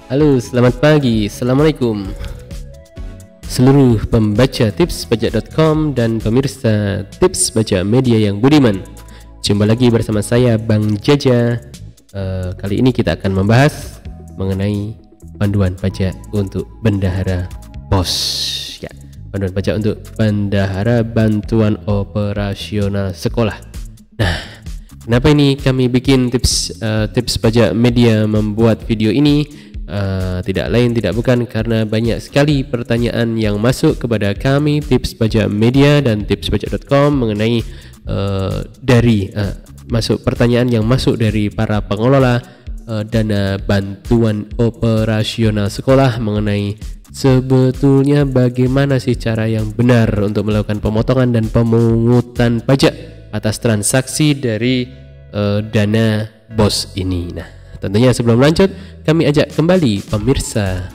Halo, selamat pagi. Assalamualaikum seluruh pembaca tipspajak.com dan pemirsa Tips Baca Media yang budiman. Jumpa lagi bersama saya Bang Jaja. Kali ini kita akan membahas mengenai panduan pajak untuk bendahara BOS. Ya, panduan pajak untuk bendahara bantuan operasional sekolah. Nah, kenapa ini kami bikin tips pajak media membuat video ini? Tidak lain tidak bukan karena banyak sekali pertanyaan yang masuk kepada kami Tips Pajak Media dan tipspajak.com mengenai pertanyaan yang masuk dari para pengelola dana bantuan operasional sekolah mengenai sebetulnya bagaimana sih cara yang benar untuk melakukan pemotongan dan pemungutan pajak atas transaksi dari dana BOS ini. Nah, tentunya sebelum lanjut, kami ajak kembali pemirsa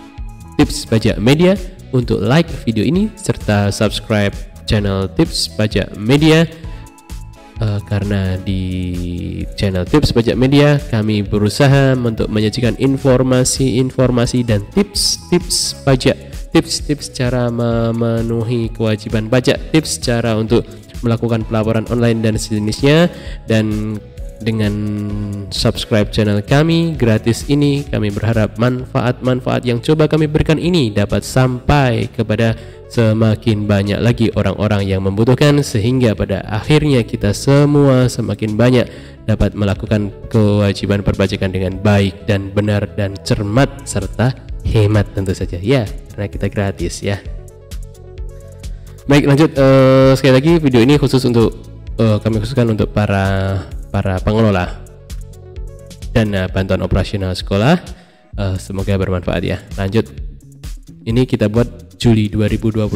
Tips Pajak Media untuk like video ini serta subscribe channel Tips Pajak Media, karena di channel Tips Pajak Media kami berusaha untuk menyajikan informasi dan tips pajak, tips cara memenuhi kewajiban pajak, tips cara untuk melakukan pelaporan online dan sejenisnya. Dan dengan subscribe channel kami gratis ini, kami berharap manfaat-manfaat yang coba kami berikan ini dapat sampai kepada semakin banyak lagi orang-orang yang membutuhkan, sehingga pada akhirnya kita semua semakin banyak dapat melakukan kewajiban perpajakan dengan baik dan benar dan cermat serta hemat tentu saja ya, karena kita gratis ya. Baik, lanjut. Sekali lagi video ini khusus untuk kami khususkan untuk para pengelola dana bantuan operasional sekolah. Semoga bermanfaat ya. Lanjut, ini kita buat Juli 2021.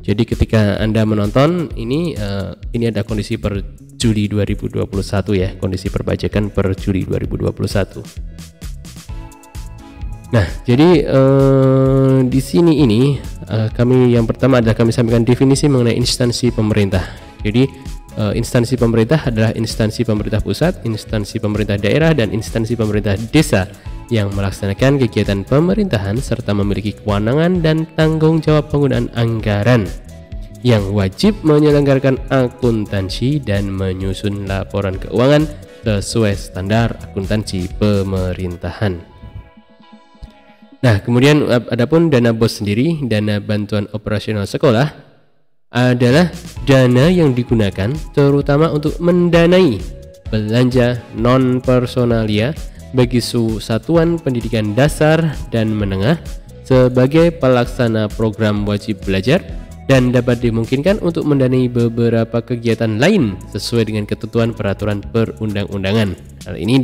Jadi ketika Anda menonton ini ada kondisi per Juli 2021 ya, kondisi perpajakan per Juli 2021. Nah, jadi di sini ini kami yang pertama adalah kami sampaikan definisi mengenai instansi pemerintah. Jadi instansi pemerintah adalah instansi pemerintah pusat, instansi pemerintah daerah, dan instansi pemerintah desa yang melaksanakan kegiatan pemerintahan serta memiliki kewenangan dan tanggung jawab penggunaan anggaran, yang wajib menyelenggarakan akuntansi dan menyusun laporan keuangan sesuai standar akuntansi pemerintahan. Nah, kemudian adapun dana BOS sendiri, dana bantuan operasional sekolah, adalah dana yang digunakan terutama untuk mendanai belanja non personalia bagi satuan pendidikan dasar dan menengah sebagai pelaksana program wajib belajar, dan dapat dimungkinkan untuk mendanai beberapa kegiatan lain sesuai dengan ketentuan peraturan perundang-undangan. Hal ini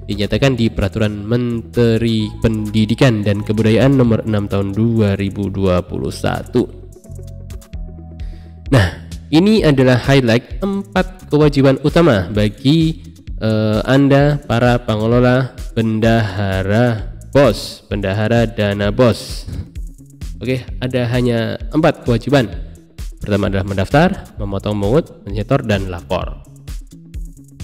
dinyatakan di Peraturan Menteri Pendidikan dan Kebudayaan Nomor 6 Tahun 2021. Nah, ini adalah highlight 4 kewajiban utama bagi Anda para pengelola bendahara BOS, bendahara dana BOS. Oke, ada hanya 4 kewajiban. Pertama adalah mendaftar, memotong, memungut, menyetor, dan lapor.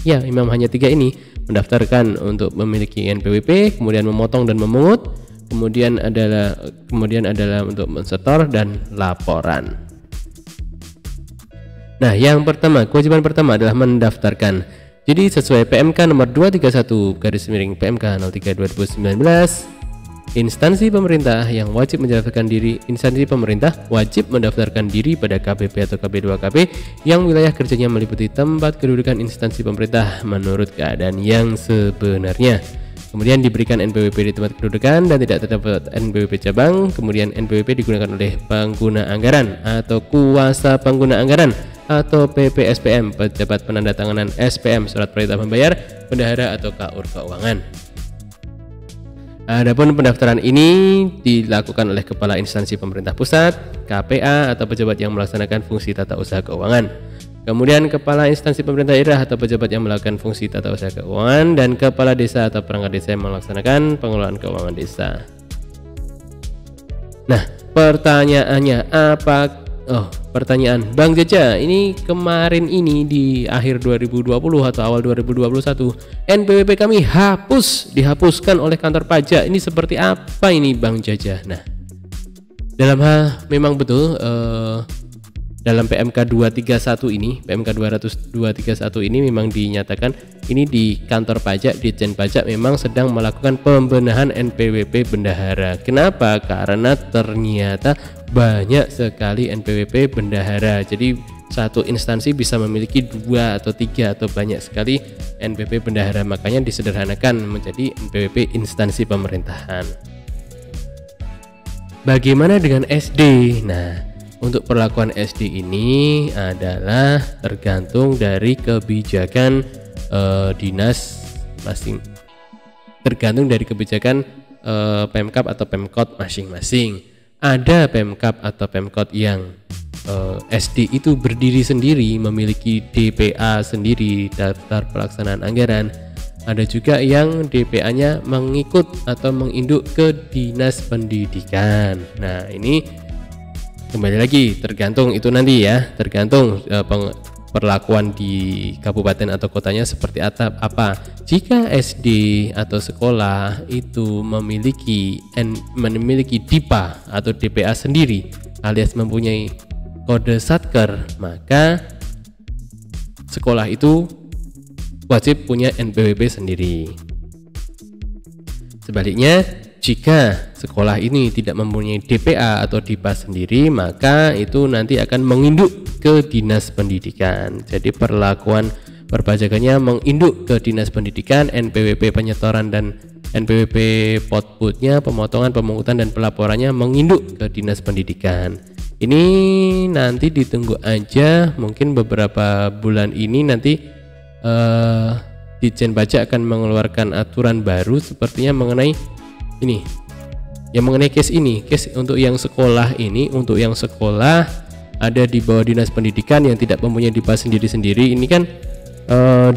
Ya, memang hanya 3 ini. Mendaftarkan untuk memiliki NPWP, kemudian memotong dan memungut, kemudian adalah untuk mensetor dan laporan. Nah, yang pertama, kewajiban pertama adalah mendaftarkan. Jadi sesuai PMK nomor 231/PMK 03/2019, instansi pemerintah wajib mendaftarkan diri pada KPP atau KB2KP yang wilayah kerjanya meliputi tempat kedudukan instansi pemerintah menurut keadaan yang sebenarnya. Kemudian diberikan NPWP di tempat kedudukan dan tidak terdapat NPWP cabang. Kemudian NPWP digunakan oleh pengguna anggaran atau kuasa pengguna anggaran atau PPSPM, pejabat penandatanganan SPM, surat perintah membayar, bendahara atau KUR keuangan. Adapun pendaftaran ini dilakukan oleh kepala instansi pemerintah pusat, KPA atau pejabat yang melaksanakan fungsi tata usaha keuangan. Kemudian kepala instansi pemerintah daerah atau pejabat yang melakukan fungsi tata usaha keuangan, dan kepala desa atau perangkat desa yang melaksanakan pengelolaan keuangan desa. Nah, pertanyaannya pertanyaan, Bang Jaja, ini kemarin ini di akhir 2020 atau awal 2021 NPWP kami dihapuskan oleh kantor pajak. Ini seperti apa ini Bang Jaja? Nah, dalam hal memang betul dalam PMK 231 ini, PMK 231 ini memang dinyatakan ini di kantor pajak, Ditjen Pajak memang sedang melakukan pembenahan NPWP bendahara. Kenapa? Karena ternyata banyak sekali NPWP bendahara. Jadi satu instansi bisa memiliki 2 atau 3 atau banyak sekali NPWP bendahara. Makanya disederhanakan menjadi NPWP instansi pemerintahan. Bagaimana dengan SD? Nah, untuk perlakuan SD ini adalah tergantung dari kebijakan dinas masing, tergantung dari kebijakan Pemkab atau Pemkot masing-masing. Ada Pemkab atau Pemkot yang SD itu berdiri sendiri, memiliki DPA sendiri, daftar pelaksanaan anggaran. Ada juga yang DPA-nya mengikut atau menginduk ke Dinas Pendidikan. Nah, ini kembali lagi tergantung itu nanti ya, tergantung perlakuan di kabupaten atau kotanya seperti apa. Jika SD atau sekolah itu memiliki DIPA atau DPA sendiri alias mempunyai kode Satker, maka sekolah itu wajib punya NPWP sendiri. Sebaliknya, jika sekolah ini tidak mempunyai DPA atau DIPA sendiri, maka itu nanti akan menginduk ke Dinas Pendidikan. Jadi perlakuan perpajakannya menginduk ke Dinas Pendidikan, NPWP penyetoran dan NPWP potputnya, pemotongan, pemungutan dan pelaporannya menginduk ke Dinas Pendidikan. Ini nanti ditunggu aja, mungkin beberapa bulan ini nanti Ditjen Pajak akan mengeluarkan aturan baru sepertinya mengenai ini, yang mengenai case untuk yang sekolah ini, untuk yang sekolah ada di bawah Dinas Pendidikan yang tidak mempunyai DIPA sendiri-sendiri. Ini kan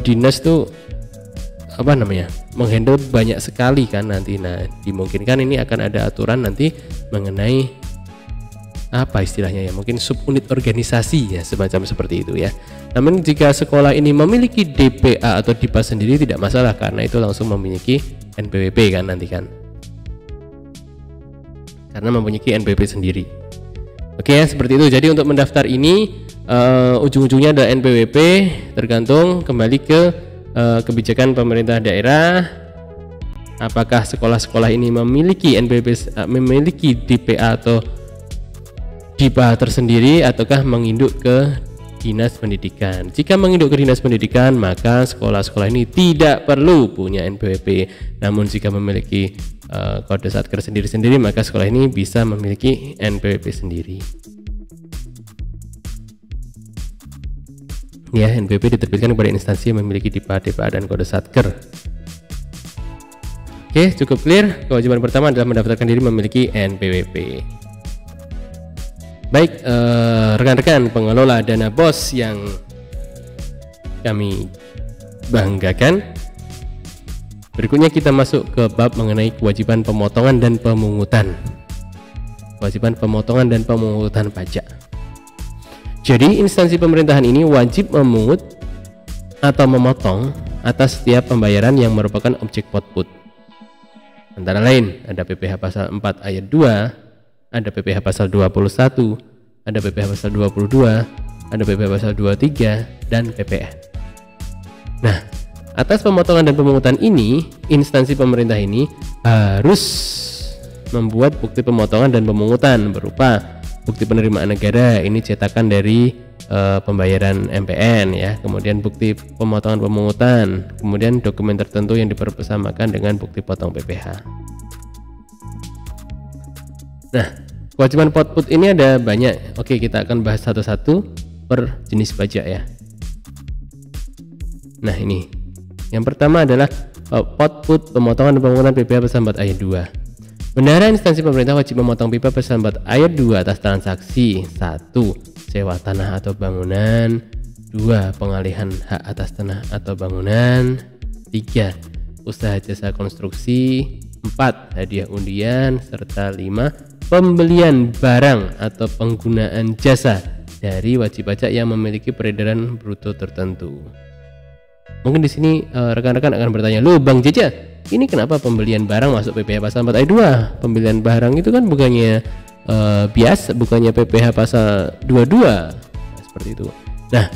dinas tuh menghandle banyak sekali kan nanti. Nah, dimungkinkan ini akan ada aturan nanti mengenai apa istilahnya ya, mungkin subunit organisasi ya, semacam seperti itu ya. Namun jika sekolah ini memiliki DPA atau DIPA sendiri tidak masalah, karena itu langsung memiliki NPWP kan nanti kan, karena mempunyai NPWP sendiri. Oke ya, seperti itu. Jadi untuk mendaftar ini ujung-ujungnya ada NPWP, tergantung kembali ke kebijakan pemerintah daerah. Apakah sekolah-sekolah ini memiliki NPWP, memiliki DPA atau DIPA tersendiri, ataukah menginduk ke Dinas Pendidikan. Jika menginduk ke Dinas Pendidikan, maka sekolah-sekolah ini tidak perlu punya NPWP. Namun jika memiliki kode Satker sendiri-sendiri, maka sekolah ini bisa memiliki NPWP sendiri. Ya, NPWP diterbitkan kepada instansi yang memiliki DIPA, DPA dan kode Satker. Oke, cukup clear. Kewajiban pertama adalah mendaftarkan diri memiliki NPWP. Baik, rekan-rekan pengelola dana BOS yang kami banggakan, berikutnya kita masuk ke bab mengenai kewajiban pemotongan dan pemungutan. Kewajiban pemotongan dan pemungutan pajak. Jadi instansi pemerintahan ini wajib memungut atau memotong atas setiap pembayaran yang merupakan objek potput. Antara lain ada PPh pasal 4 ayat 2, ada PPh pasal 21, ada PPh pasal 22, ada PPh pasal 23 dan PPN. Nah, atas pemotongan dan pemungutan ini, instansi pemerintah ini harus membuat bukti pemotongan dan pemungutan berupa bukti penerimaan negara, ini cetakan dari pembayaran MPN ya, kemudian bukti pemotongan pemungutan, kemudian dokumen tertentu yang dipersamakan dengan bukti potong PPh. Nah, kewajiban potput ini ada banyak. Oke, kita akan bahas satu-satu per jenis pajak ya. Nah, ini yang pertama adalah potput pemotongan dan pemungutan PPh pasal 4 ayat 2. Bendahara instansi pemerintah wajib memotong PPh pasal 4 ayat 2 atas transaksi 1. Sewa tanah atau bangunan, 2. Pengalihan hak atas tanah atau bangunan, 3. Usaha jasa konstruksi, 4. Hadiah undian, serta 5. Pembelian barang atau penggunaan jasa dari wajib pajak yang memiliki peredaran bruto tertentu. Mungkin di sini rekan-rekan akan bertanya, loh Bang Jaja, ini kenapa pembelian barang masuk PPh pasal 4 ayat 2? Pembelian barang itu kan bukannya biasa, bukannya PPh pasal 22. Nah, seperti itu. Nah,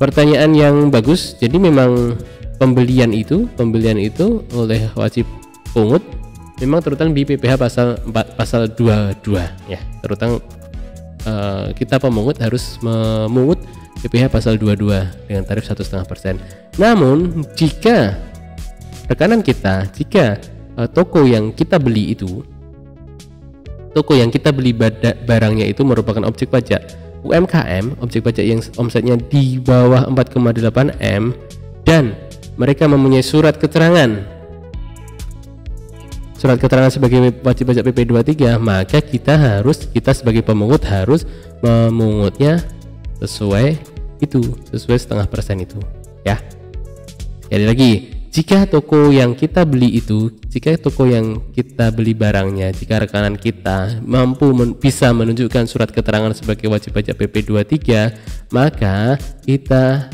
pertanyaan yang bagus. Jadi memang pembelian itu oleh wajib pungut memang terutang di PPh pasal 4 pasal 22 ya. Terutang kita pemungut harus memungut PPh pasal 22 dengan tarif 1,5%. Namun jika rekanan kita, toko yang kita beli barangnya itu merupakan objek pajak UMKM, objek pajak yang omsetnya di bawah 4,8 M, dan mereka mempunyai surat keterangan sebagai wajib pajak PP 23, maka kita sebagai pemungut harus memungutnya sesuai 0,5% itu ya. Sekali lagi, jika toko yang kita beli barangnya, jika rekanan kita bisa menunjukkan surat keterangan sebagai wajib pajak PP 23, maka kita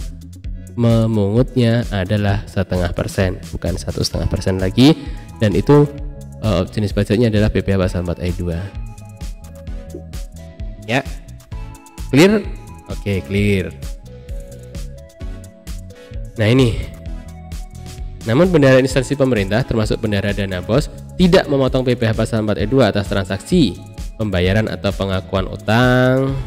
memungutnya adalah 0,5%, bukan 1,5% lagi, dan itu jenis pajaknya adalah PPh pasal 4 ayat 2 ya. Clear? Oke, clear. Nah ini, namun bendahara instansi pemerintah termasuk bendahara dana bos tidak memotong PPh pasal 4 ayat 2 atas transaksi pembayaran atau pengakuan utang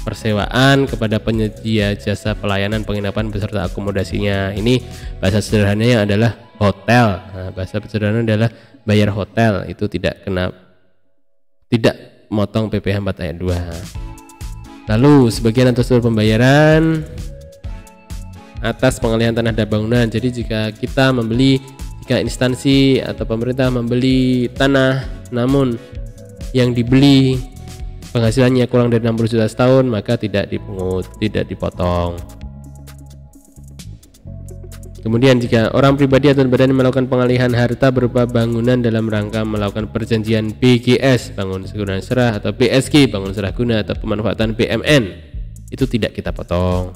persewaan kepada penyedia jasa pelayanan penginapan beserta akomodasinya. Ini bahasa sederhananya adalah hotel. Nah, bahasa sederhananya adalah bayar hotel, itu tidak motong PPh 4 ayat 2. Lalu sebagian atas pembayaran atas pengalihan tanah dan bangunan. Jadi jika instansi atau pemerintah membeli tanah namun yang dibeli penghasilannya kurang dari 60 juta setahun, maka tidak dipungut, tidak dipotong. Kemudian jika orang pribadi atau badan melakukan pengalihan harta berupa bangunan dalam rangka melakukan perjanjian BGS, bangun seguna serah, atau BSG, bangun serah guna, atau pemanfaatan BMN, itu tidak kita potong.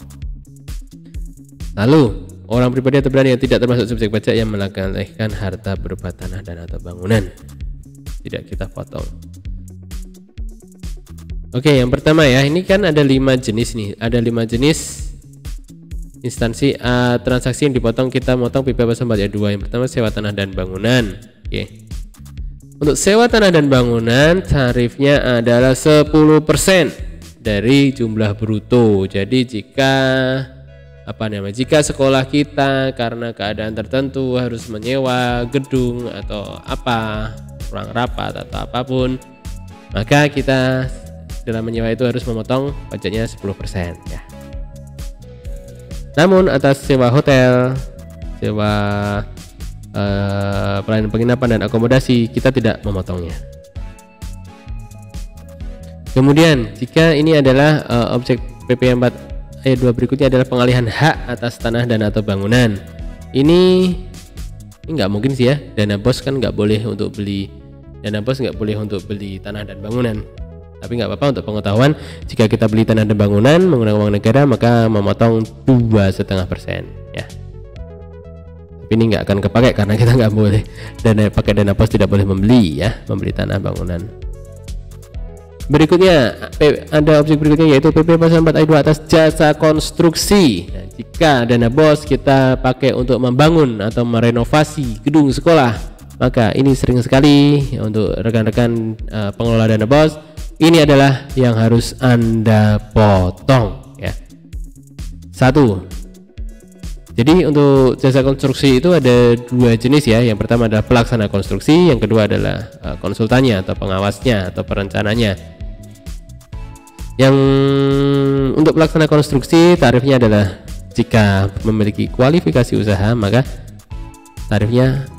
Lalu orang pribadi atau badan yang tidak termasuk subjek pajak yang mengalihkan harta berupa tanah dan atau bangunan, tidak kita potong. Oke, yang pertama ya, ini kan ada 5 jenis nih, ada 5 jenis instansi transaksi yang dipotong, kita motong PPh pasal 4 ayat 2. Yang pertama sewa tanah dan bangunan. Oke. Untuk sewa tanah dan bangunan tarifnya adalah 10% dari jumlah bruto. Jadi jika sekolah kita karena keadaan tertentu harus menyewa gedung atau ruang rapat atau apapun, maka kita dalam menyewa itu harus memotong pajaknya 10% ya. Namun atas sewa hotel, sewa pelayanan penginapan dan akomodasi, kita tidak memotongnya. Kemudian jika ini adalah objek PPh 4 ayat 2 berikutnya adalah pengalihan hak atas tanah dan atau bangunan. Ini nggak mungkin sih ya, dana bos nggak boleh untuk beli tanah dan bangunan. Tapi nggak apa-apa untuk pengetahuan, jika kita beli tanah dan bangunan menggunakan uang negara maka memotong 2,5% ya. Tapi ini nggak akan kepakai karena kita nggak boleh pakai dana pos, tidak boleh membeli tanah bangunan. Berikutnya ada objek berikutnya yaitu PPh pasal 4 ayat 2 atas jasa konstruksi. Nah, jika dana bos kita pakai untuk membangun atau merenovasi gedung sekolah, maka ini sering sekali untuk rekan-rekan pengelola dana bos, ini adalah yang harus Anda potong ya. 1. Jadi untuk jasa konstruksi itu ada 2 jenis ya. Yang pertama adalah pelaksana konstruksi, yang kedua adalah konsultannya atau pengawasnya atau perencananya. Yang untuk pelaksana konstruksi tarifnya adalah jika memiliki kualifikasi usaha maka tarifnya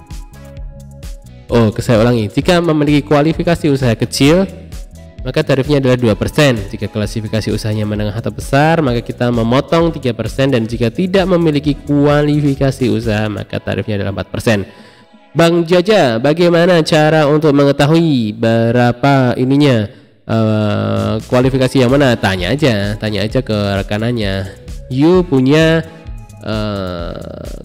jika memiliki kualifikasi usaha kecil maka tarifnya adalah 2%. Jika klasifikasi usahanya menengah atau besar maka kita memotong 3%, dan jika tidak memiliki kualifikasi usaha maka tarifnya adalah 4%. Bang Jaja, bagaimana cara untuk mengetahui berapa kualifikasi yang mana? Tanya aja ke rekanannya. You punya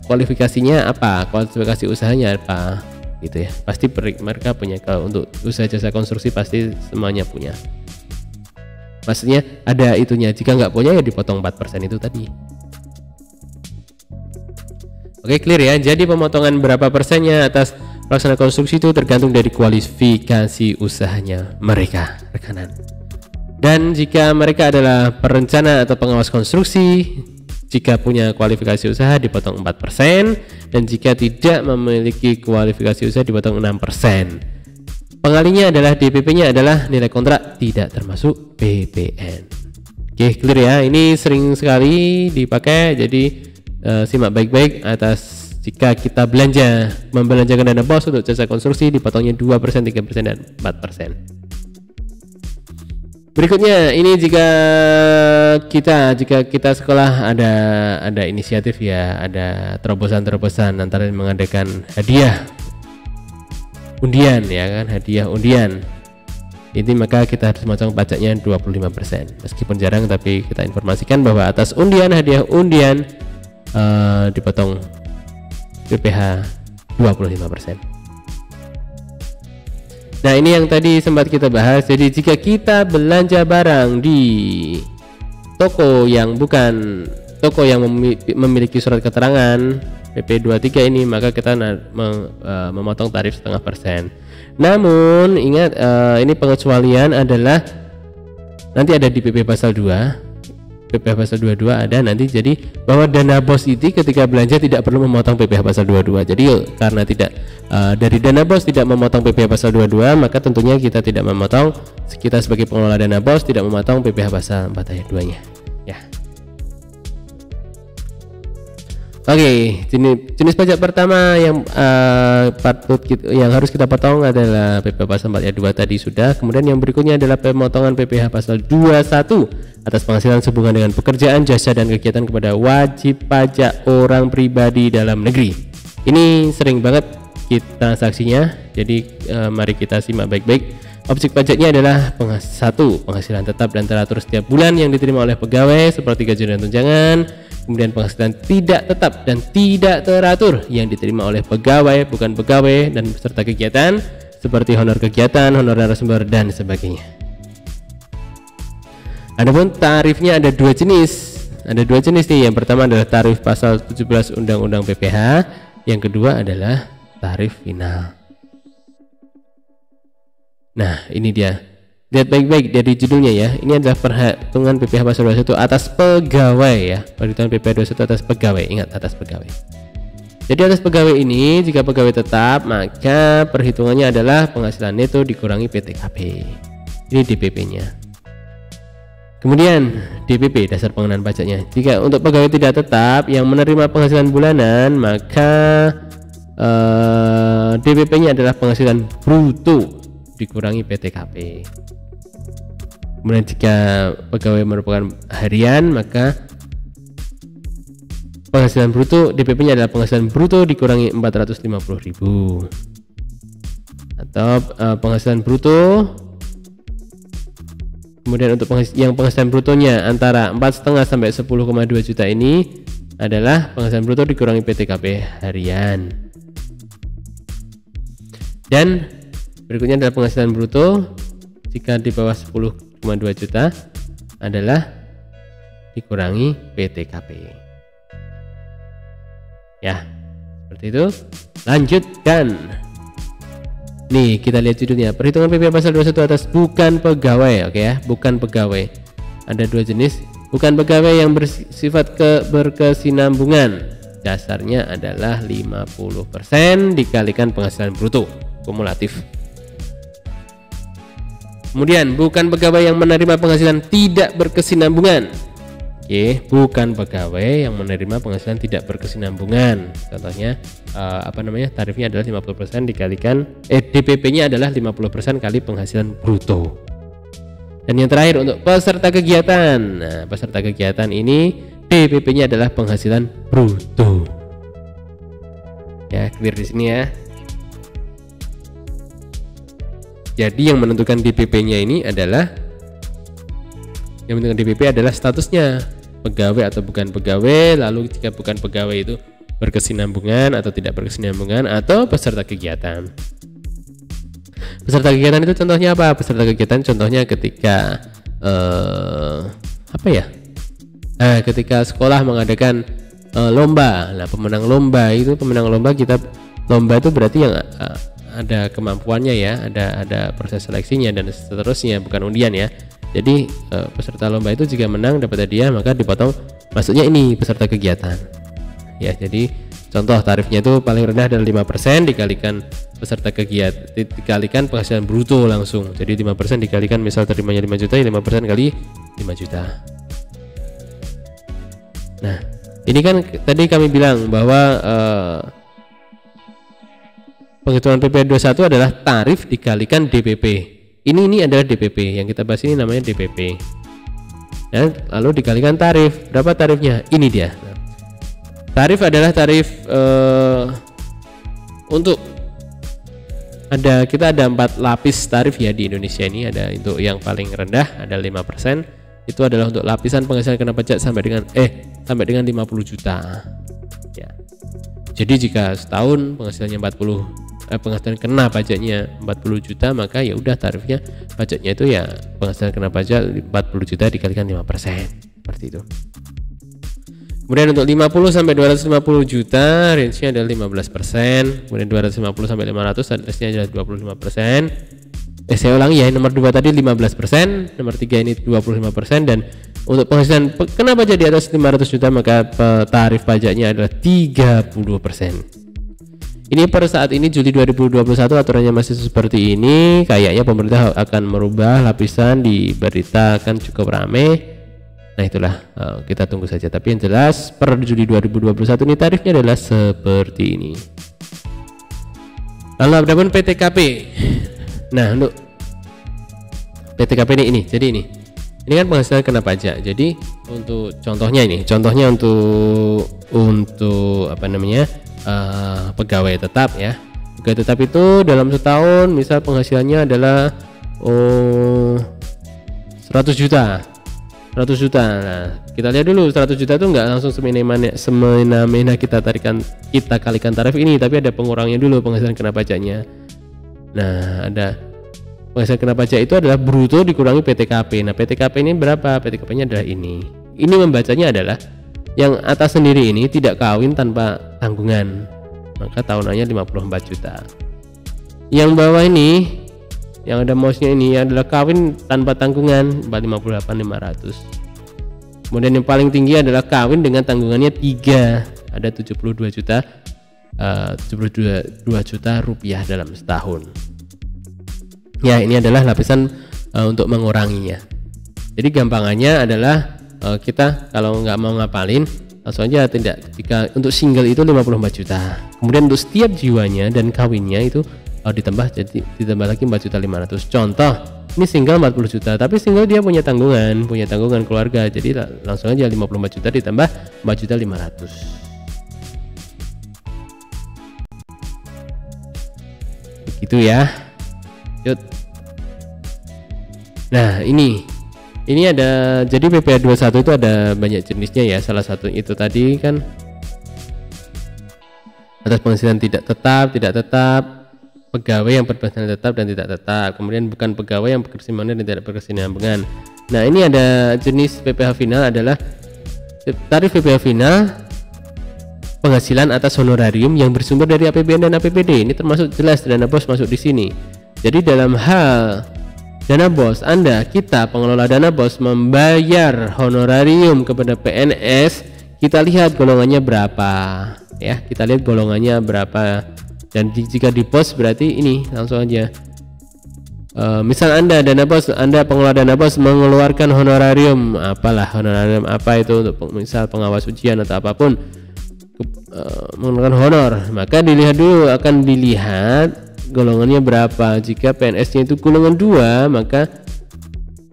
kualifikasinya apa? Kualifikasi usahanya apa? Gitu ya. Pasti mereka punya. Kalau untuk usaha jasa konstruksi pasti semuanya punya. Maksudnya ada itunya. Jika nggak punya ya dipotong 4% itu tadi. Oke, clear ya. Jadi pemotongan berapa persennya atas pelaksanaan konstruksi itu tergantung dari kualifikasi usahanya mereka, rekanan. Dan jika mereka adalah perencana atau pengawas konstruksi, jika punya kualifikasi usaha dipotong 4%, dan jika tidak memiliki kualifikasi usaha dipotong 6%. Pengalinya adalah DPP-nya adalah nilai kontrak tidak termasuk PPN. Oke, clear ya. Ini sering sekali dipakai, jadi simak baik-baik. Atas jika kita membelanjakan dana BOS untuk jasa konstruksi dipotongnya 2%, 3%, dan 4%. Berikutnya ini jika kita sekolah ada inisiatif ya, ada terobosan antara mengadakan hadiah undian ya kan, hadiah undian. Ini maka kita harus memotong pajaknya 25%. Meskipun jarang tapi kita informasikan bahwa atas hadiah undian dipotong PPh 25%. Nah, ini yang tadi sempat kita bahas. Jadi jika kita belanja barang di toko yang memiliki surat keterangan PP23 ini, maka kita memotong tarif 0,5%. Namun ingat, ini pengecualian adalah nanti ada di PP pasal 2. PPh pasal 22 ada nanti, jadi bahwa dana BOS itu ketika belanja tidak perlu memotong PPh pasal 22. Jadi karena tidak dari dana BOS tidak memotong PPh pasal 22, maka tentunya kita tidak memotong, kita sebagai pengelola dana BOS tidak memotong PPh pasal 4 ayat 2 nya ya. Oke, jenis pajak pertama yang harus kita potong adalah PPh pasal 4 ayat 2 tadi sudah. Kemudian yang berikutnya adalah pemotongan PPh pasal 21 atas penghasilan sehubungan dengan pekerjaan, jasa, dan kegiatan kepada wajib pajak orang pribadi dalam negeri. Ini sering banget kita transaksinya, jadi mari kita simak baik-baik. Objek pajaknya adalah penghasilan tetap dan teratur setiap bulan yang diterima oleh pegawai seperti gaji dan tunjangan. Kemudian penghasilan tidak tetap dan tidak teratur yang diterima oleh pegawai, bukan pegawai, dan peserta kegiatan seperti honor kegiatan, honor narasumber, dan sebagainya. Adapun tarifnya ada dua jenis. Ada dua jenis nih. Yang pertama adalah tarif pasal 17 Undang-Undang PPh. Yang kedua adalah tarif final. Nah, ini dia. Lihat baik-baik dari judulnya ya. Ini adalah perhitungan PPh pasal 21 atas pegawai ya. Perhitungan PPh 21 atas pegawai. Ingat, atas pegawai. Jadi atas pegawai ini, jika pegawai tetap, maka perhitungannya adalah penghasilan neto dikurangi PTKP. Ini DPP-nya. Kemudian DPP, dasar pengenaan pajaknya. Jika untuk pegawai tidak tetap yang menerima penghasilan bulanan, maka DPP-nya adalah penghasilan bruto dikurangi PTKP. Kemudian jika pegawai merupakan harian, maka penghasilan bruto DPP-nya adalah penghasilan bruto dikurangi 450.000. Atau penghasilan bruto. Kemudian untuk yang penghasilan brutonya antara 4,5 sampai 10,2 juta ini adalah penghasilan bruto dikurangi PTKP harian. Dan berikutnya adalah penghasilan bruto jika di bawah 10,2 juta adalah dikurangi PTKP. Ya, seperti itu. Lanjutkan. Nih, kita lihat judulnya. Perhitungan PPh pasal 21 atas bukan pegawai. Oke ya, bukan pegawai. Ada dua jenis. Bukan pegawai yang bersifat berkesinambungan. Dasarnya adalah 50% dikalikan penghasilan bruto kumulatif. Kemudian bukan pegawai yang menerima penghasilan tidak berkesinambungan. Oke, bukan pegawai yang menerima penghasilan tidak berkesinambungan. Contohnya tarifnya adalah 50% dikalikan DPP-nya adalah 50% kali penghasilan bruto. Dan yang terakhir untuk peserta kegiatan. Nah, peserta kegiatan ini DPP-nya adalah penghasilan bruto. Ya, clear di sini ya. Jadi yang menentukan DPP-nya ini adalah Yang menentukan DPP adalah statusnya, pegawai atau bukan pegawai, lalu jika bukan pegawai itu berkesinambungan atau tidak berkesinambungan, atau peserta kegiatan. Peserta kegiatan itu contohnya apa? Peserta kegiatan contohnya ketika ketika sekolah mengadakan lomba. Nah, pemenang lomba itu lomba itu berarti yang ada kemampuannya ya, ada proses seleksinya dan seterusnya, bukan undian ya. Jadi peserta lomba itu jika menang dapat hadiah maka dipotong, maksudnya ini peserta kegiatan ya. Jadi contoh tarifnya itu paling rendah adalah 5% dikalikan peserta kegiatan, dikalikan penghasilan bruto langsung. Jadi 5% dikalikan, misal terimanya 5 juta, 5% kali 5 juta. Nah, ini kan tadi kami bilang bahwa penghitungan PP 21 adalah tarif dikalikan DPP. Ini adalah DPP, yang kita bahas ini namanya DPP. Nah, lalu dikalikan tarif. Berapa tarifnya? Ini dia. Tarif adalah tarif kita ada 4 lapis tarif ya di Indonesia ini. Ada untuk yang paling rendah ada 5%. Itu adalah untuk lapisan penghasilan kena pajak sampai dengan 50 juta. Ya. Jadi jika setahun penghasilannya penghasilan kena pajaknya 40 juta, maka ya udah tarifnya pajaknya itu ya penghasilan kena pajak 40 juta dikalikan 5%, seperti itu. Kemudian untuk 50 sampai 250 juta range-nya adalah 15%, kemudian 250 sampai 500 range-nya adalah 25%. Saya ulangi ya, nomor 2 tadi 15%, nomor 3 ini 25%, dan untuk penghasilan kena pajak di atas 500 juta maka tarif pajaknya adalah 30%. Ini per saat ini Juli 2021 aturannya masih seperti ini. Kayaknya pemerintah akan merubah lapisan, diberitakan cukup ramai. Nah itulah, kita tunggu saja. Tapi yang jelas per Juli 2021 ini tarifnya adalah seperti ini. Lalu adapun PTKP. Nah untuk PTKP ini jadi ini kan penghasilan kena pajak. Jadi untuk contohnya untuk apa namanya, pegawai tetap ya. Pegawai tetap itu dalam setahun misal penghasilannya adalah 100 juta. Nah, kita lihat dulu 100 juta itu enggak langsung semena-mena kita kalikan tarif ini, tapi ada pengurangnya dulu penghasilan kena pajaknya. Nah, ada penghasilan kena pajak itu adalah bruto dikurangi PTKP. Nah, PTKP ini berapa? PTKP-nya adalah ini. Ini membacanya adalah yang atas sendiri ini tidak kawin tanpa tanggungan, maka tahunannya 54 juta. Yang bawah ini yang ada mouse-nya ini adalah kawin tanpa tanggungan, 458.500. Kemudian yang paling tinggi adalah kawin dengan tanggungannya 3, ada 72 juta rupiah dalam setahun. Ya, ini adalah lapisan untuk menguranginya. Jadi gampangannya adalah kita kalau nggak mau ngapalin langsung aja, jika untuk single itu 54 juta, kemudian untuk setiap jiwanya dan kawinnya itu ditambah lagi 4.500.000. Contoh ini single 40 juta, tapi single dia punya tanggungan keluarga, jadi langsung aja 54 juta ditambah 4.500.000 begitu ya. Yuk. Nah ini ada, jadi PPh 21 itu ada banyak jenisnya ya. Salah satu itu tadi kan atas penghasilan tidak tetap, pegawai yang berpenghasilan tetap dan tidak tetap, kemudian bukan pegawai yang berkesinambungan dan tidak berkesinambungan. Nah ini ada jenis PPh final adalah tarif PPh final penghasilan atas honorarium yang bersumber dari APBN dan APBD. Ini termasuk jelas dana bos masuk di sini. Jadi dalam hal dana bos, kita pengelola dana bos membayar honorarium kepada PNS, kita lihat golongannya berapa ya, dan jika di pos berarti ini langsung aja misal Anda pengelola dana bos mengeluarkan honorarium apa itu untuk misal pengawas ujian atau apapun, menggunakan honor, maka akan dilihat golongannya berapa. Jika PNS-nya itu golongan 2 maka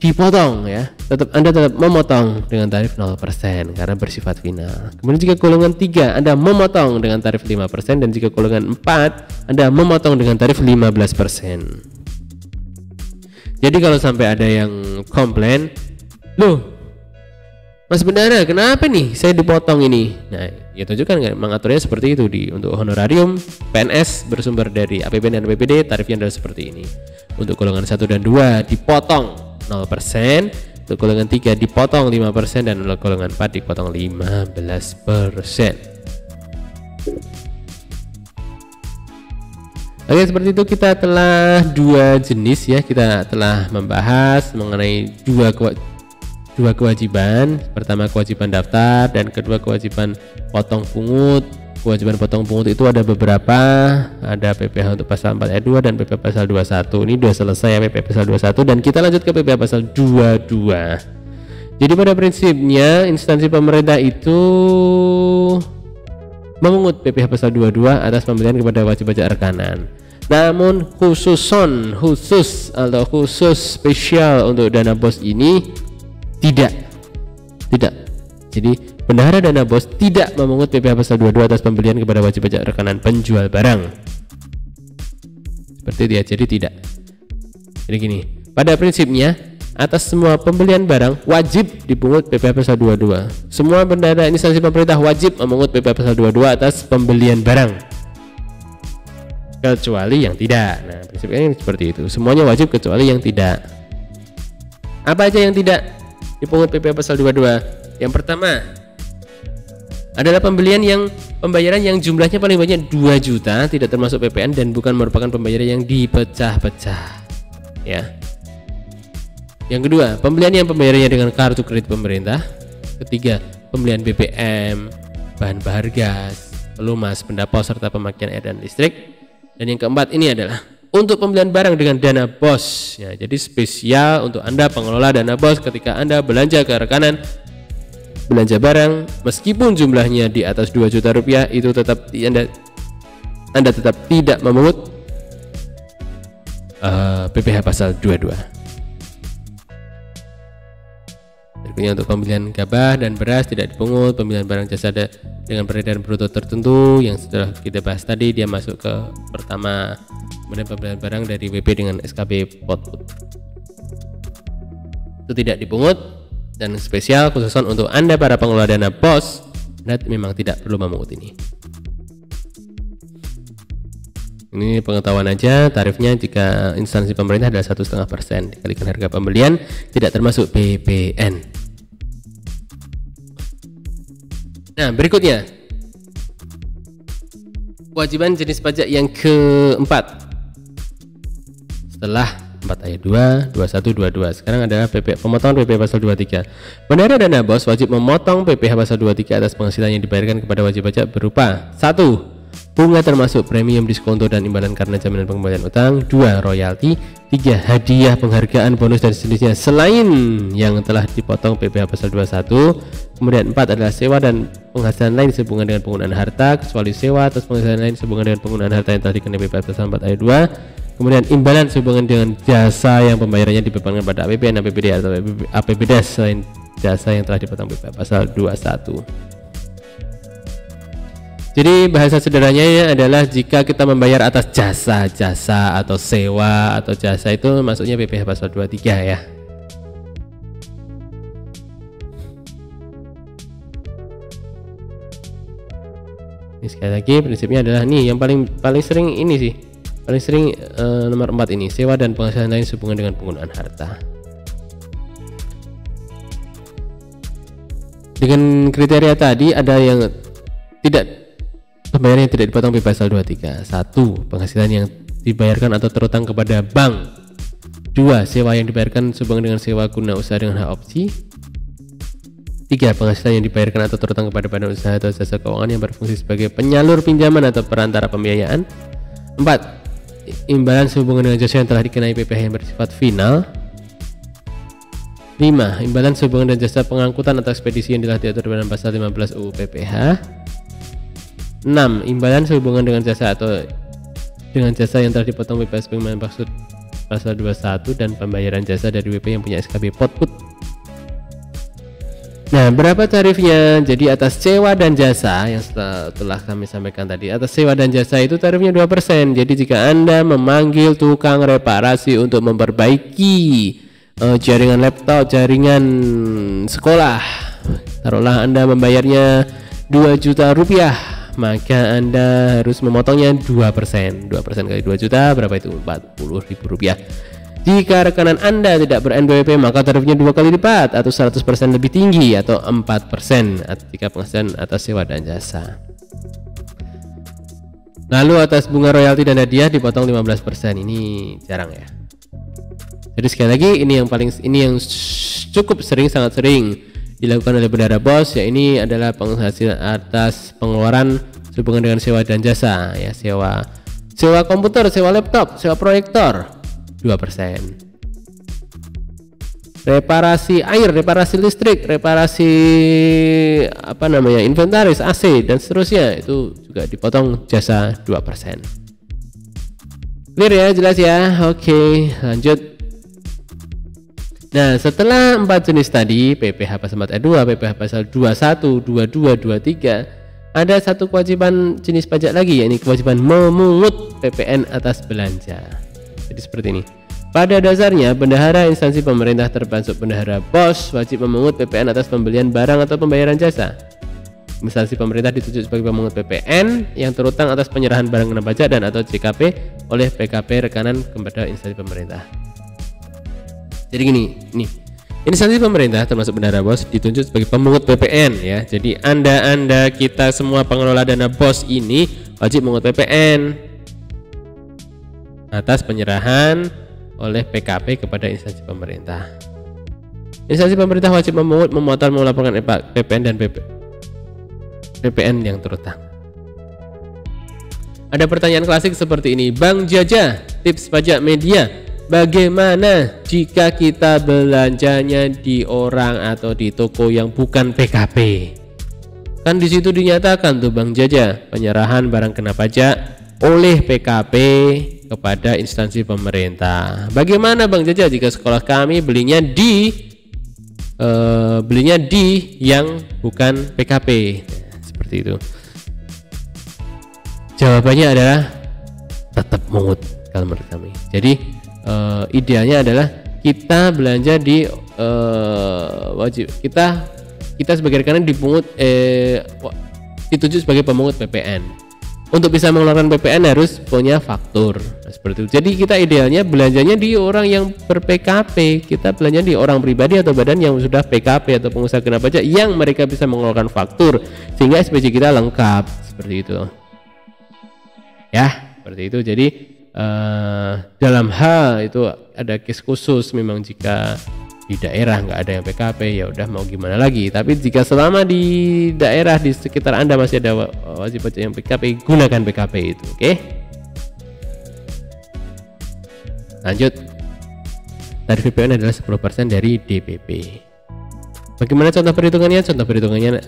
dipotong ya, Anda tetap memotong dengan tarif 0% karena bersifat final. Kemudian jika golongan 3 Anda memotong dengan tarif 5%, dan jika golongan 4 Anda memotong dengan tarif 15%. Jadi kalau sampai ada yang komplain Loh, Mas Bendara, kenapa nih saya dipotong ini? Nah, ya tunjukkan kan mengaturnya seperti itu untuk honorarium PNS bersumber dari APBN dan APBD tarifnya adalah seperti ini. Untuk golongan 1 dan 2 dipotong 0%, untuk golongan 3 dipotong 5% dan untuk golongan 4 dipotong 15%. Oke, seperti itu kita telah dua jenis ya, kita telah membahas mengenai dua kewajiban. Pertama kewajiban daftar dan kedua kewajiban potong pungut. Kewajiban potong pungut itu ada beberapa, ada PPh untuk pasal 4 ayat 2 dan PPh pasal 21. Ini sudah selesai ya PPh pasal 21 dan kita lanjut ke PPh pasal 22. Jadi pada prinsipnya instansi pemerintah itu memungut PPh pasal 22 atas pembelian kepada wajib pajak rekanan. Namun khusus spesial untuk dana bos ini tidak. Jadi bendahara dana bos tidak memungut PPh pasal 22 atas pembelian kepada wajib pajak rekanan penjual barang. Seperti itu ya, jadi tidak. Jadi gini, pada prinsipnya atas semua pembelian barang wajib dipungut PPh pasal 22. Semua bendahara instansi pemerintah wajib memungut PPh pasal 22 atas pembelian barang, kecuali yang tidak. Nah, prinsipnya seperti itu. Semuanya wajib kecuali yang tidak. Apa aja yang tidak dipungut PPh pasal 22? Yang pertama adalah pembayaran yang jumlahnya paling banyak 2 juta, tidak termasuk PPN dan bukan merupakan pembayaran yang dipecah-pecah. Ya. Yang kedua, pembelian yang pembayarannya dengan kartu kredit pemerintah. Ketiga, pembelian BBM, bahan bakar gas, pelumas, benda pos serta pemakaian air dan listrik. Dan yang keempat ini adalah untuk pembelian barang dengan dana bos. Ya, jadi spesial untuk Anda pengelola dana bos ketika Anda belanja ke rekanan, belanja barang meskipun jumlahnya di atas 2 juta rupiah itu tetap Anda tetap tidak memungut PPh pasal 22. Berikutnya untuk pembelian gabah dan beras tidak dipungut. Pembelian barang jasa dengan peredaran bruto tertentu yang sudah kita bahas tadi, dia masuk ke pertama. Kemudian pembelian barang dari WP dengan SKB Potput itu tidak dipungut. Dan spesial khususan untuk Anda para pengelola dana bos, Anda memang tidak perlu memungut ini. Ini pengetahuan aja, tarifnya jika instansi pemerintah adalah 1,5% dikalikan harga pembelian, tidak termasuk PPN. Nah, berikutnya kewajiban jenis pajak yang keempat setelah 4 ayat 2, 21, 22. Sekarang adalah pemotongan PPh pasal 23. Bendahara dana bos wajib memotong PPh pasal 23 atas penghasilan yang dibayarkan kepada wajib pajak berupa 1. Bunga termasuk premium diskonto dan imbalan karena jaminan pengembalian utang. 2. Royalti. 3. Hadiah, penghargaan, bonus dan sejenisnya selain yang telah dipotong PPh pasal 21. Kemudian 4 adalah sewa dan penghasilan lain sehubungan dengan penggunaan harta kecuali sewa atas penghasilan lain sehubungan dengan penggunaan harta yang telah dikenai PPh pasal 4 ayat 2. Kemudian imbalan sehubungan dengan jasa yang pembayarannya dibebankan pada APBN, APBD atau APBDes selain jasa yang telah dipotong PPh pasal 21. Jadi bahasa sederhananya adalah jika kita membayar atas jasa atau sewa atau jasa itu masuknya PPh pasal 23 ya. Ini sekali lagi prinsipnya adalah nih yang paling sering ini sih. Paling sering nomor 4 ini, sewa dan penghasilan lain sehubungan dengan penggunaan harta. Dengan kriteria tadi ada yang pembayaran yang tidak dipotong PPh pasal 23. 1. Penghasilan yang dibayarkan atau terutang kepada bank. 2. Sewa yang dibayarkan sehubungan dengan sewa guna usaha dengan hak opsi. 3. Penghasilan yang dibayarkan atau terutang kepada badan usaha atau jasa keuangan yang berfungsi sebagai penyalur pinjaman atau perantara pembiayaan. 4. Imbalan sehubungan dengan jasa yang telah dikenai PPh yang bersifat final. 5. Imbalan sehubungan dengan jasa pengangkutan atau ekspedisi yang telah diatur dalam pasal 15 UU PPh. 6. Imbalan sehubungan dengan jasa atau dengan jasa yang telah dipotong PPh sebagaimana maksud pasal 21 dan pembayaran jasa dari WP yang punya SKB Potput. Nah, berapa tarifnya? Jadi atas sewa dan jasa yang telah kami sampaikan tadi, atas sewa dan jasa itu tarifnya 2%. Jadi jika Anda memanggil tukang reparasi untuk memperbaiki jaringan laptop, jaringan sekolah. Taruhlah Anda membayarnya 2 juta rupiah, maka Anda harus memotongnya 2%. 2% kali 2 juta berapa itu? 40.000 rupiah. Jika rekanan Anda tidak ber-NPWP, maka tarifnya 2 kali lipat atau 100% lebih tinggi atau 4% jika penghasilan atas sewa dan jasa. Lalu atas bunga royalti dan hadiah dipotong 15%. Ini jarang ya. Jadi sekali lagi ini yang cukup sering, sangat sering dilakukan oleh Bendahara BOS, ya ini adalah penghasilan atas pengeluaran sehubungan dengan sewa dan jasa ya, sewa komputer, sewa laptop, sewa proyektor 2%. Reparasi air, reparasi listrik, reparasi inventaris, AC dan seterusnya itu juga dipotong jasa 2%. Clear ya, jelas ya. Oke, lanjut. Nah, setelah 4 jenis tadi, PPh pasal 4 ayat 2, PPh pasal 21, 22, 23, ada satu kewajiban jenis pajak lagi, yakni kewajiban memungut PPN atas belanja. Jadi seperti ini. Pada dasarnya, bendahara instansi pemerintah termasuk Bendahara BOS wajib memungut PPN atas pembelian barang atau pembayaran jasa. Instansi pemerintah ditunjuk sebagai pemungut PPN yang terutang atas penyerahan barang kena pajak dan atau JKP oleh PKP rekanan kepada instansi pemerintah. Jadi gini, nih instansi pemerintah termasuk Bendahara BOS ditunjuk sebagai pemungut PPN ya. Jadi anda kita semua pengelola dana BOS ini wajib memungut PPN atas penyerahan oleh PKP kepada instansi pemerintah. Instansi pemerintah wajib memungut, memotong, melaporkan PPN dan PPN yang terutang. Ada pertanyaan klasik seperti ini, Bang Jaja, tips pajak media. Bagaimana jika kita belanjanya di orang atau di toko yang bukan PKP? Kan di situ dinyatakan tuh Bang Jaja, penyerahan barang kena pajak oleh PKP kepada instansi pemerintah. Bagaimana Bang Jaja jika sekolah kami belinya di yang bukan PKP? Seperti itu. Jawabannya adalah tetap mungut kalau menurut kami. Jadi idealnya adalah kita belanja di wajib kita sebagai rekanan dipungut ditunjuk sebagai pemungut PPN. Untuk bisa mengeluarkan PPN harus punya faktur. Nah, seperti itu. Jadi kita idealnya belanjanya di orang yang ber-PKP. Kita belanja di orang pribadi atau badan yang sudah PKP atau pengusaha kena pajak yang mereka bisa mengeluarkan faktur sehingga SPJ kita lengkap. Seperti itu. Ya, seperti itu. Jadi dalam hal itu ada case khusus memang jika di daerah nggak ada yang PKP ya udah mau gimana lagi, tapi jika selama di daerah di sekitar Anda masih ada wajib pajak yang PKP, gunakan PKP itu. Oke, lanjut. Tarif PPN adalah 10% dari DPP. Bagaimana contoh perhitungannya? Contoh perhitungannya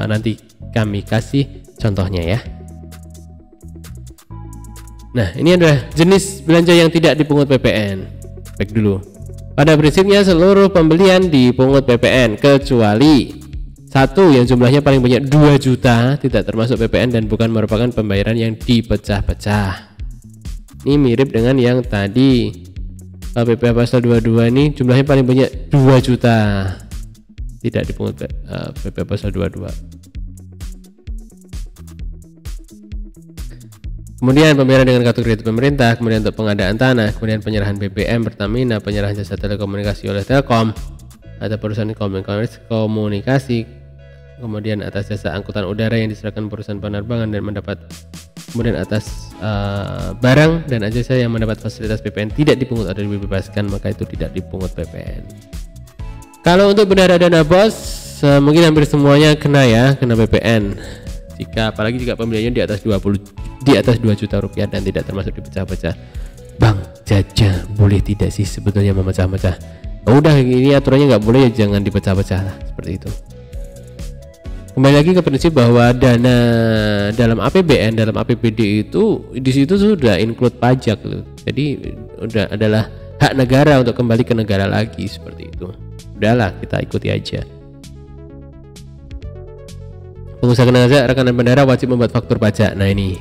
nanti kami kasih contohnya ya. Nah, ini adalah jenis belanja yang tidak dipungut PPN. Baik dulu. Pada prinsipnya seluruh pembelian dipungut PPN kecuali satu yang jumlahnya paling banyak 2 juta tidak termasuk PPN dan bukan merupakan pembayaran yang dipecah-pecah. Ini mirip dengan yang tadi. PPh pasal 22 ini jumlahnya paling banyak 2 juta tidak dipungut PPh pasal 22. Kemudian pembayaran dengan kartu kredit pemerintah, kemudian untuk pengadaan tanah, kemudian penyerahan BBM Pertamina, penyerahan jasa telekomunikasi oleh Telkom atau perusahaan komunikasi, kemudian atas jasa angkutan udara yang diserahkan perusahaan penerbangan dan mendapat, kemudian atas barang dan jasa yang mendapat fasilitas PPN tidak dipungut atau dibebaskan, maka itu tidak dipungut PPN. Kalau untuk bendahara dana BOS mungkin hampir semuanya kena PPN. Apalagi jika pembeliannya di atas 2 juta rupiah dan tidak termasuk dipecah-pecah. Bang Jaja, boleh tidak sih sebetulnya memecah-pecah? Udah ini aturannya nggak boleh, ya jangan dipecah-pecah lah, seperti itu. Kembali lagi ke prinsip bahwa dana dalam APBN, dalam APBD itu di situ sudah include pajak loh. Jadi udah adalah hak negara untuk kembali ke negara lagi, seperti itu. Udahlah, kita ikuti aja. Pengusaha kena pajak, rekanan bendahara wajib membuat faktur pajak. Nah ini,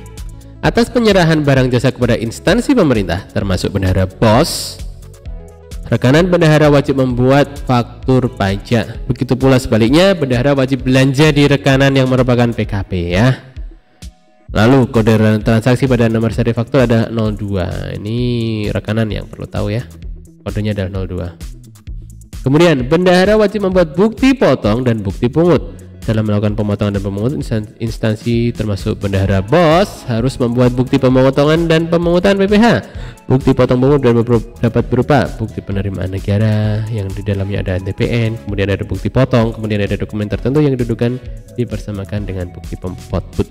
atas penyerahan barang jasa kepada instansi pemerintah termasuk Bendahara BOS, Rekanan bendahara wajib membuat faktur pajak. Begitu pula sebaliknya, bendahara wajib belanja di rekanan yang merupakan PKP ya. Lalu kode transaksi pada nomor seri faktur ada 02. Ini rekanan yang perlu tahu ya. Kodenya adalah 02. Kemudian bendahara wajib membuat bukti potong dan bukti pungut. Dalam melakukan pemotongan dan pemungutan, instansi termasuk bendahara BOS harus membuat bukti pemotongan dan pemungutan PPh. Bukti potong pungut dapat berupa bukti penerimaan negara yang di dalamnya ada NTPN, kemudian ada bukti potong, kemudian ada dokumen tertentu yang didudukan dipersamakan dengan bukti pemotbut.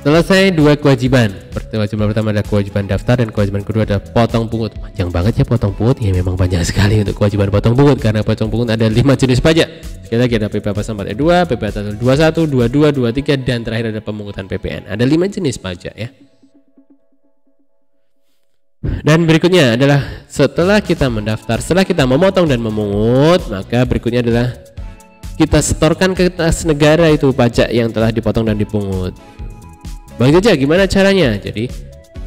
Selesai dua kewajiban. Kewajiban pertama adalah kewajiban daftar dan kewajiban kedua adalah potong pungut. Panjang banget ya potong pungut. Ya memang panjang sekali untuk kewajiban potong pungut karena potong pungut ada 5 jenis pajak. Sekali lagi ada PPh pasal 4E2, PPh pasal 21, 22, 23 dan terakhir ada pemungutan PPN. Ada 5 jenis pajak ya. Dan berikutnya adalah setelah kita mendaftar, setelah kita memotong dan memungut, maka berikutnya adalah kita setorkan ke kas negara itu pajak yang telah dipotong dan dipungut. Bang Jaja, gimana caranya? Jadi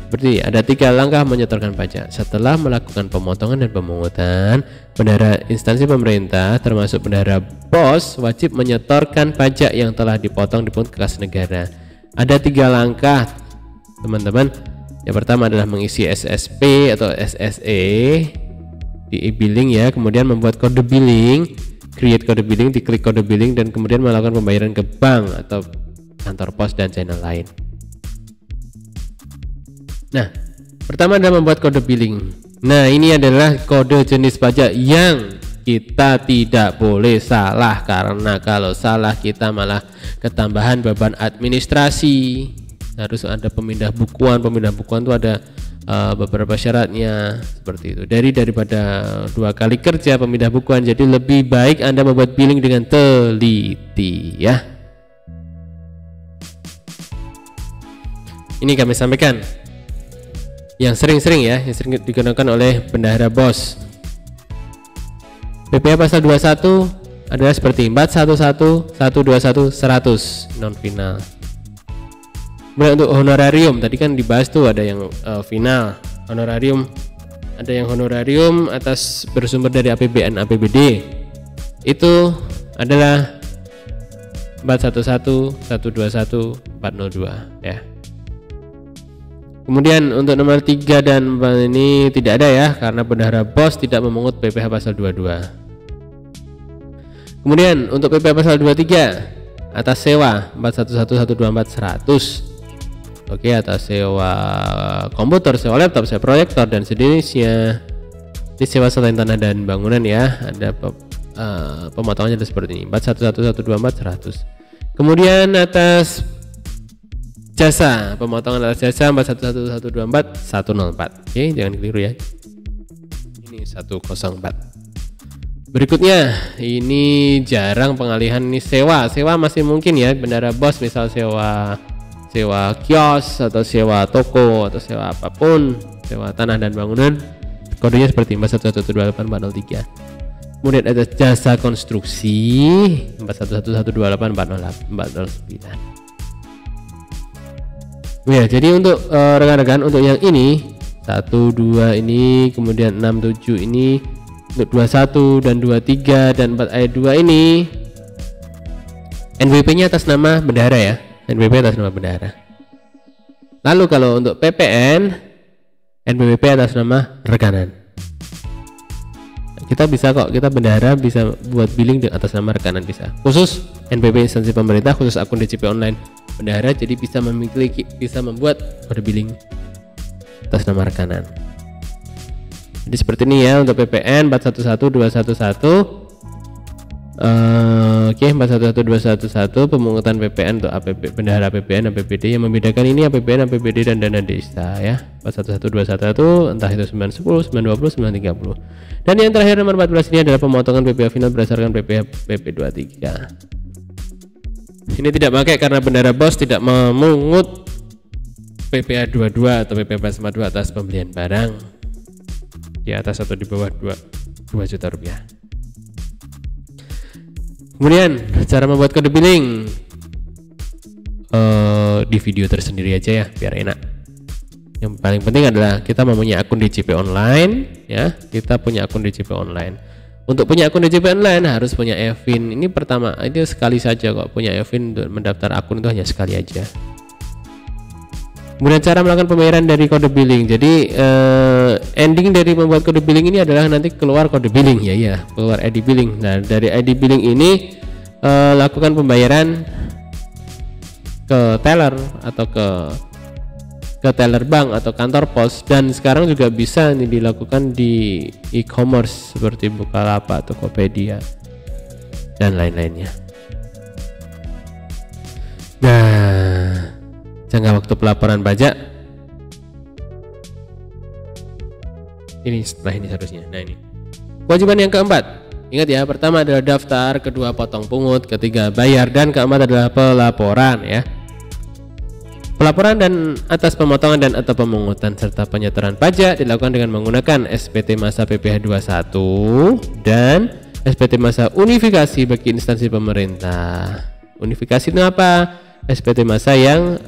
seperti ada 3 langkah menyetorkan pajak. Setelah melakukan pemotongan dan pemungutan, bendahara instansi pemerintah termasuk bendahara BOS wajib menyetorkan pajak yang telah dipotong dipungut ke kas negara. Ada 3 langkah teman-teman. Yang pertama adalah mengisi SSP atau SSE di e-billing ya, kemudian membuat kode billing, create kode billing, diklik kode billing dan kemudian melakukan pembayaran ke bank atau kantor pos dan channel lain. Nah, pertama adalah membuat kode billing. Nah, ini adalah kode jenis pajak yang kita tidak boleh salah, karena kalau salah kita malah ketambahan beban administrasi. Harus ada pemindah bukuan. Pemindah bukuan itu ada beberapa syaratnya seperti itu. Daripada 2 kali kerja pemindah bukuan, jadi lebih baik Anda membuat billing dengan teliti ya. Ini kami sampaikan yang sering-sering ya, yang sering digunakan oleh bendahara BOS. PPh pasal 21 adalah seperti 411, 121, 100 non final. Kemudian untuk honorarium tadi kan dibahas tuh, ada yang final honorarium, ada yang honorarium atas bersumber dari APBN APBD, itu adalah 411, 121, 402 ya. Kemudian untuk nomor 3 dan 4 ini tidak ada ya, karena bendahara BOS tidak memungut PPh pasal 22. Kemudian untuk PPh pasal 23 atas sewa 411, 124, 100. Oke, atas sewa komputer, sewa laptop, sewa proyektor dan sejenisnya. Ini sewa selain tanah dan bangunan ya. Ada pemotongannya ada seperti ini, 411, 124, 100. Kemudian atas jasa, pemotongan atas jasa 411, 124, 104. Oke, jangan keliru ya. Ini 104. Berikutnya ini jarang pengalihan, ini sewa. Sewa masih mungkin ya, bendahara BOS misal sewa kios atau sewa toko atau sewa apapun, sewa tanah dan bangunan, kodenya seperti 411, 128, 403. Kemudian ada jasa konstruksi 411, 128, 409. Ya, jadi untuk rekan-rekan untuk yang ini 1, 2 ini, kemudian 6, 7 ini, untuk 21 dan 23 dan 4 ayat 2 ini NWP nya atas nama bendahara ya, NWP atas nama bendahara. Lalu kalau untuk PPN, NPWP atas nama rekanan. Kita bisa kok, kita bendahara bisa buat billing atas nama rekanan bisa. Khusus NPWP instansi pemerintah, khusus akun DCP online bendahara, jadi bisa membuat kode billing atas nama rekanan. Jadi seperti ini ya untuk PPN 411211. Oke, 411211 pemungutan PPN untuk bendahara APBN APBD. Yang membedakan ini APBN APBD dan dana desa ya. 411211 entah itu 910, 920, 930. Dan yang terakhir nomor 14 ini adalah pemotongan PPh final berdasarkan PPh PP23. Ini tidak pakai karena bendahara BOS tidak memungut PPh 22 atau PPh 42 atas pembelian barang di atas atau di bawah 2 juta rupiah. Kemudian cara membuat kode billing di video tersendiri aja ya biar enak Yang paling penting adalah kita mempunyai akun DJP online ya. Kita punya akun DJP online. Untuk punya akun DJP online harus punya EVIN. Ini pertama, itu sekali saja kok punya EVIN untuk mendaftar akun itu hanya sekali aja. Kemudian cara melakukan pembayaran dari kode billing. Jadi ending dari membuat kode billing ini adalah nanti keluar kode billing ya, keluar ID billing. Nah, dari ID billing ini lakukan pembayaran ke teller atau ke teller bank atau kantor pos, dan sekarang juga bisa ini dilakukan di e-commerce seperti Bukalapak, Tokopedia dan lain-lainnya. Nah, jangka waktu pelaporan pajak ini setelah ini seharusnya. Nah, ini kewajiban yang keempat. Ingat ya, pertama adalah daftar, kedua potong pungut, ketiga bayar, dan keempat adalah pelaporan ya. Pelaporan dan atas pemotongan dan atau pemungutan serta penyetoran pajak dilakukan dengan menggunakan SPT Masa PPh 21 dan SPT Masa Unifikasi bagi instansi pemerintah. Unifikasi itu apa? SPT Masa yang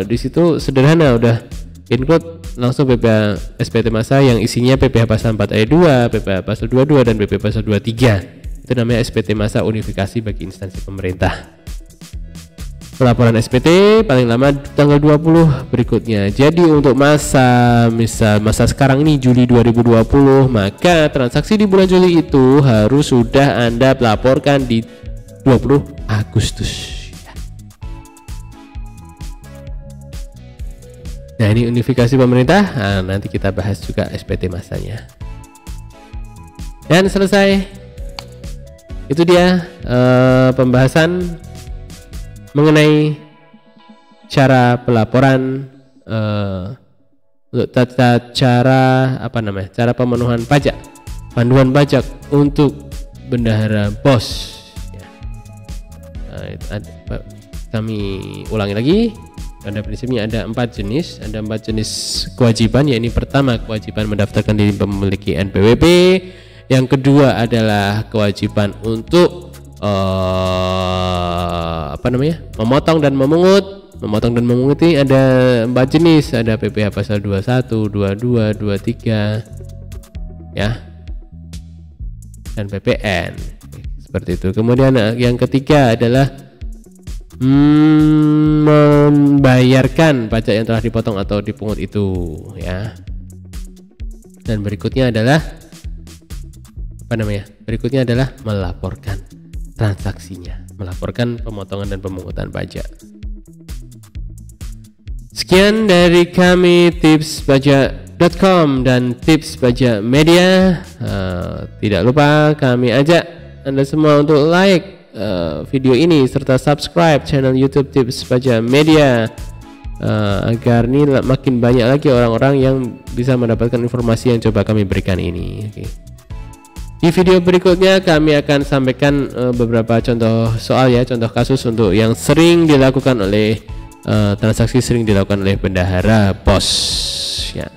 di situ sederhana, udah include langsung SPT Masa yang isinya PPh Pasal 4 ayat 2, PPh Pasal 22 dan PPh Pasal 23. Itu namanya SPT Masa Unifikasi bagi instansi pemerintah. Pelaporan SPT paling lama tanggal 20 berikutnya. Jadi untuk masa sekarang ini Juli 2020, maka transaksi di bulan Juli itu harus sudah Anda laporkan di 20 Agustus. Nah, ini unifikasi pemerintah. Nah, nanti kita bahas juga SPT masanya. Dan selesai. Itu dia pembahasan mengenai cara pelaporan untuk cara pemenuhan pajak, panduan pajak untuk bendahara pos ya. Kami ulangi lagi, pada prinsipnya ada 4 jenis, kewajiban, yaitu pertama kewajiban mendaftarkan diri memiliki NPWP, yang kedua adalah kewajiban untuk memotong dan memungut. Memotong dan memungut ini ada 4 jenis, ada PPh Pasal 21, 22, 23 ya, dan PPN seperti itu. Kemudian yang ketiga adalah membayarkan pajak yang telah dipotong atau dipungut itu ya. Dan berikutnya adalah melaporkan transaksinya, melaporkan pemotongan dan pemungutan pajak. Sekian dari kami tipspajak.com dan Tips Pajak Media. Tidak lupa kami ajak Anda semua untuk like video ini serta subscribe channel YouTube Tips Pajak Media agar ini makin banyak lagi orang-orang yang bisa mendapatkan informasi yang coba kami berikan ini. Oke. Di video berikutnya kami akan sampaikan beberapa contoh soal ya, contoh kasus untuk yang sering dilakukan oleh transaksi sering dilakukan oleh bendahara pos ya.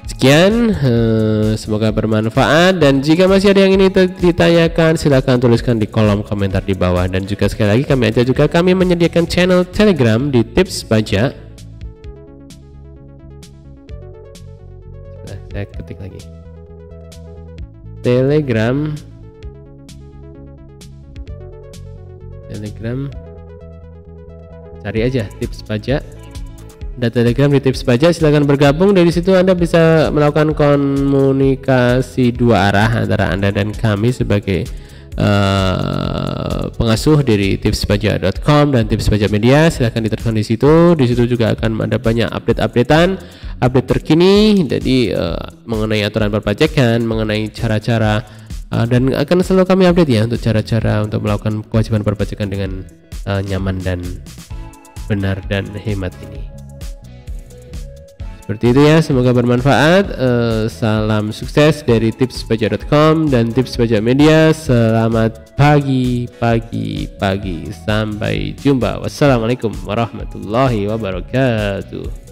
Sekian, semoga bermanfaat, dan jika masih ada yang ini ditanyakan silahkan tuliskan di kolom komentar di bawah. Dan juga sekali lagi kami menyediakan channel Telegram di Tips Pajak. Saya ketik lagi Telegram cari aja Tips Pajak. Ada Telegram di Tips Pajak, silahkan bergabung. Dari situ Anda bisa melakukan komunikasi dua arah antara Anda dan kami sebagai pengasuh dari tipspajak.com dan Tips Pajak Media. Silahkan diteruskan di situ. Di situ juga akan ada banyak update terkini, jadi mengenai aturan perpajakan, mengenai cara-cara, dan akan selalu kami update ya untuk cara-cara untuk melakukan kewajiban perpajakan dengan nyaman dan benar dan hemat ini. Seperti itu ya, semoga bermanfaat. Salam sukses dari tipspajak.com dan Tips Pajak Media. Selamat pagi. Sampai jumpa. Wassalamualaikum warahmatullahi wabarakatuh.